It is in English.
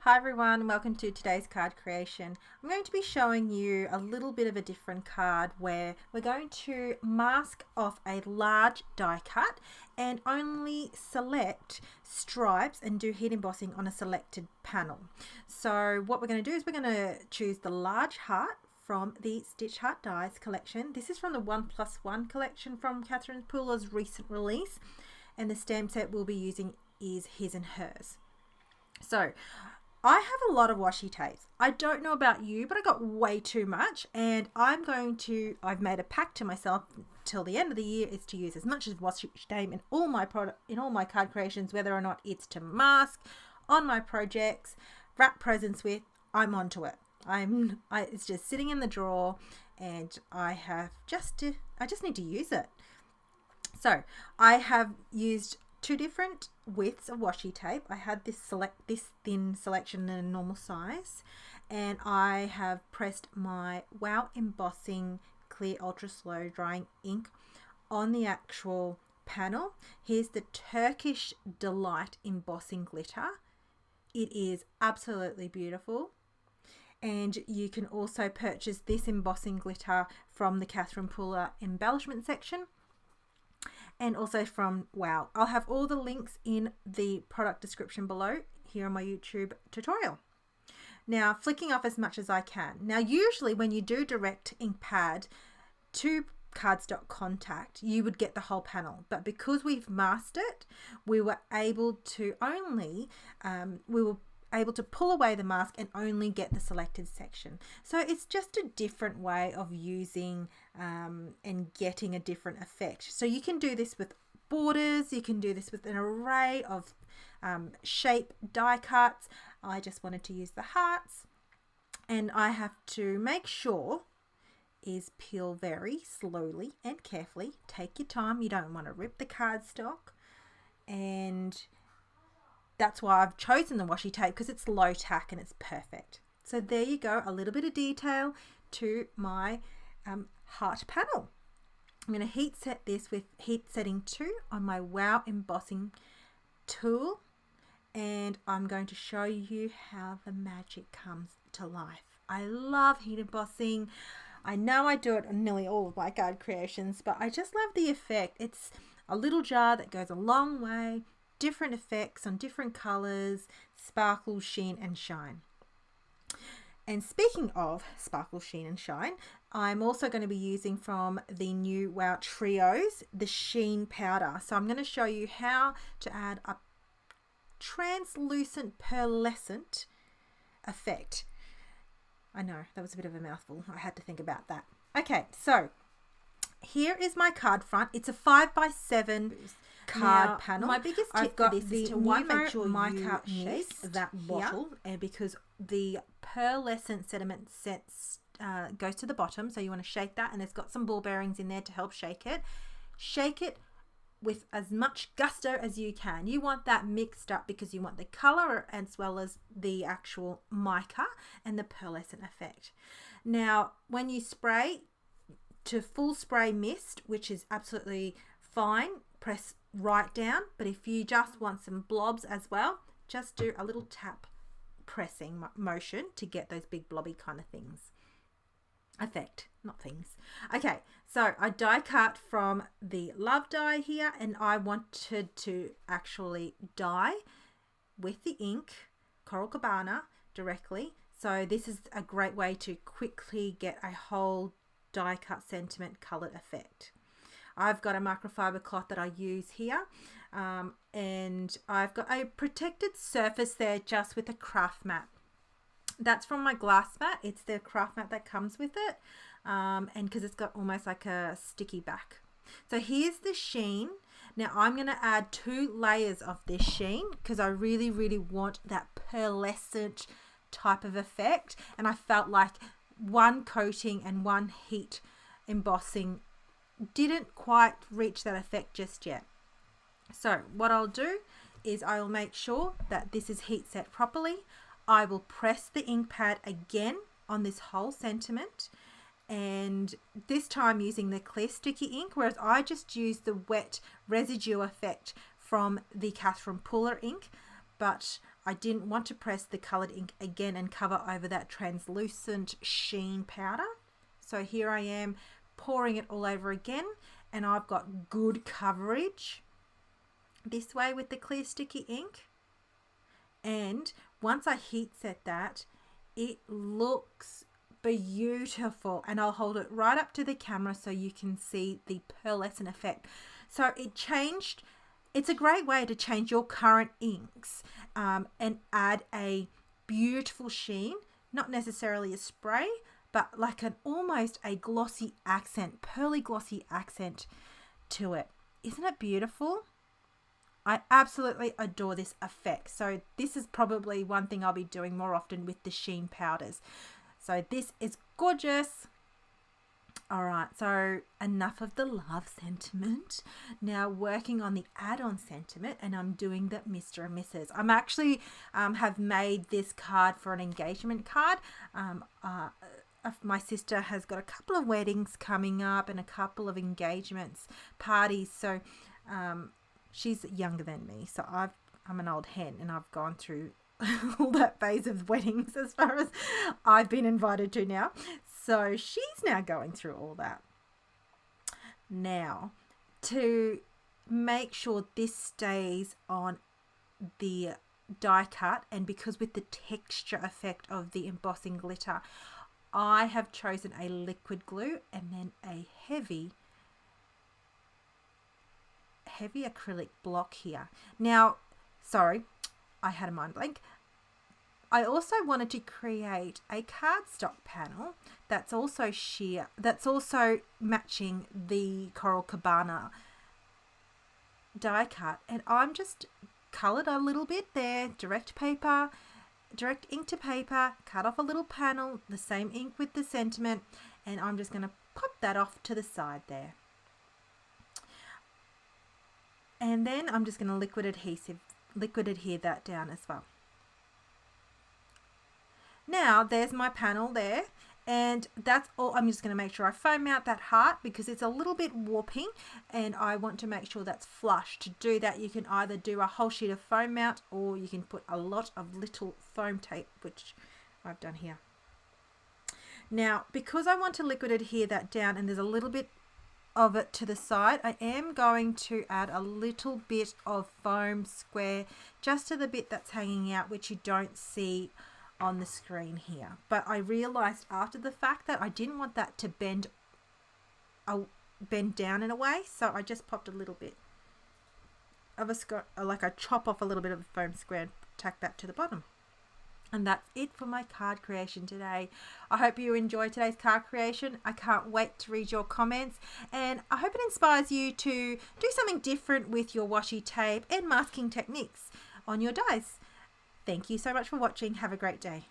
Hi everyone, welcome to today's card creation. I'm going to be showing you a little bit of a different card where we're going to mask off a large die cut and only select stripes and do heat embossing on a selected panel. So what we're going to do is we're going to choose the large heart from the Stitch Heart Dies collection. This is from the 1+1 collection from Catherine Pooler's recent release, and the stamp set we'll be using is His and Hers. So I have a lot of washi tapes. I don't know about you, but I got way too much, and I've made a pact to myself till the end of the year is to use as much as washi tape in all my card creations, whether or not it's to mask on my projects, wrap presents with. I'm onto it. It's just sitting in the drawer, and I just need to use it. So I have used two different widths of washi tape. I had this thin selection in a normal size, and I have pressed my WOW Embossing clear ultra slow drying ink on the actual panel. Here's the Turkish Delight embossing glitter. It is absolutely beautiful, and you can also purchase this embossing glitter from the Catherine Pooler embellishment section, and also from WOW. I'll have all the links in the product description below here on my YouTube tutorial. Now, flicking off as much as I can. Now, usually when you do direct ink pad to cardstock contact, you would get the whole panel, but because we've masked it, we were able to pull away the mask and only get the selected section. So it's just a different way of using and getting a different effect. So you can do this with borders, you can do this with an array of shape die cuts. I just wanted to use the hearts, and I have to make sure is peel very slowly and carefully. Take your time, you don't want to rip the cardstock, and that's why I've chosen the washi tape, because it's low tack and it's perfect. So there you go, a little bit of detail to my heart panel. I'm going to heat set this with heat setting 2 on my WOW embossing tool, and I'm going to show you how the magic comes to life. I love heat embossing. I know I do it on nearly all of my card creations, but I just love the effect. It's a little jar that goes a long way. Different effects on different colors, sparkle, sheen and shine. And speaking of sparkle, sheen and shine, I'm also going to be using from the new WOW Trios the Sheen powder. So I'm going to show you how to add a translucent pearlescent effect. I know that was a bit of a mouthful. I had to think about that. Okay, so here is my card front. It's a 5x7 card panel. My biggest tip for this is to make sure Mica shape that bottle, and because the pearlescent sediment goes to the bottom, so you want to shake that, and it's got some ball bearings in there to help shake it. Shake it with as much gusto as you can. You want that mixed up because you want the color as well as the actual mica and the pearlescent effect. Now, when you spray to full spray mist, which is absolutely fine, press right down, but if you just want some blobs as well, just do a little tap pressing motion to get those big blobby kind of things. Effect, not things. Okay, so I die cut from the Love die here, and I wanted to actually dye with the ink Coral Cabana directly. So this is a great way to quickly get a whole die cut sentiment colored effect. I've got a microfiber cloth that I use here, and I've got a protected surface there just with a craft mat. That's from my glass mat. It's the craft mat that comes with it, and because it's got almost like a sticky back. So here's the sheen. Now I'm going to add 2 layers of this sheen because I really want that pearlescent type of effect, and I felt like one coating and one heat embossing didn't quite reach that effect just yet. So what I'll do is I will make sure that this is heat set properly. I will press the ink pad again on this whole sentiment, and this time using the clear sticky ink, whereas I just used the wet residue effect from the Catherine Pooler ink. but I didn't want to press the coloured ink again and cover over that translucent Sheen powder. So here I am pouring it all over again, and I've got good coverage this way with the clear sticky ink. And once I heat set that, it looks beautiful, and I'll hold it right up to the camera so you can see the pearlescent effect. So it changed. It's a great way to change your current inks and add a beautiful sheen, not necessarily a spray, but like an almost a glossy accent, pearly glossy accent to it. Isn't it beautiful? I absolutely adore this effect. So this is probably one thing I'll be doing more often with the Sheen powders. So this is gorgeous. All right, so enough of the love sentiment. Now working on the add-on sentiment, and I'm doing the Mr. and Mrs. I'm actually have made this card for an engagement card. My sister has got a couple of weddings coming up and a couple of engagements, parties. So she's younger than me, so I'm an old hen, and I've gone through all that phase of weddings as far as I've been invited to now. So she's now going through all that. Now, to make sure this stays on the die cut, and because with the texture effect of the embossing glitter, I have chosen a liquid glue and then a heavy acrylic block here. Now, sorry, I had a mind blank. I also wanted to create a cardstock panel that's also sheer, that's also matching the Coral Cabana die cut, and I'm just coloured a little bit there, direct ink to paper, cut off a little panel, the same ink with the sentiment, and I'm just going to pop that off to the side there. And then I'm just going to liquid adhere that down as well. Now there's my panel there, and that's all. I'm just going to make sure I foam out that heart because it's a little bit warping, and I want to make sure that's flush. To do that, you can either do a whole sheet of foam mount, or you can put a lot of little foam tape, which I've done here. Now, because I want to liquid adhere that down, and there's a little bit of it to the side, I am going to add a little bit of foam square just to the bit that's hanging out, which you don't see on the screen here. But I realized after the fact that I didn't want that to bend down in a way, so I just popped a little bit of I chop off a little bit of the foam square and tack that to the bottom. And that's it for my card creation today. I hope you enjoyed today's card creation. I can't wait to read your comments, and I hope it inspires you to do something different with your washi tape and masking techniques on your dies. Thank you so much for watching. Have a great day.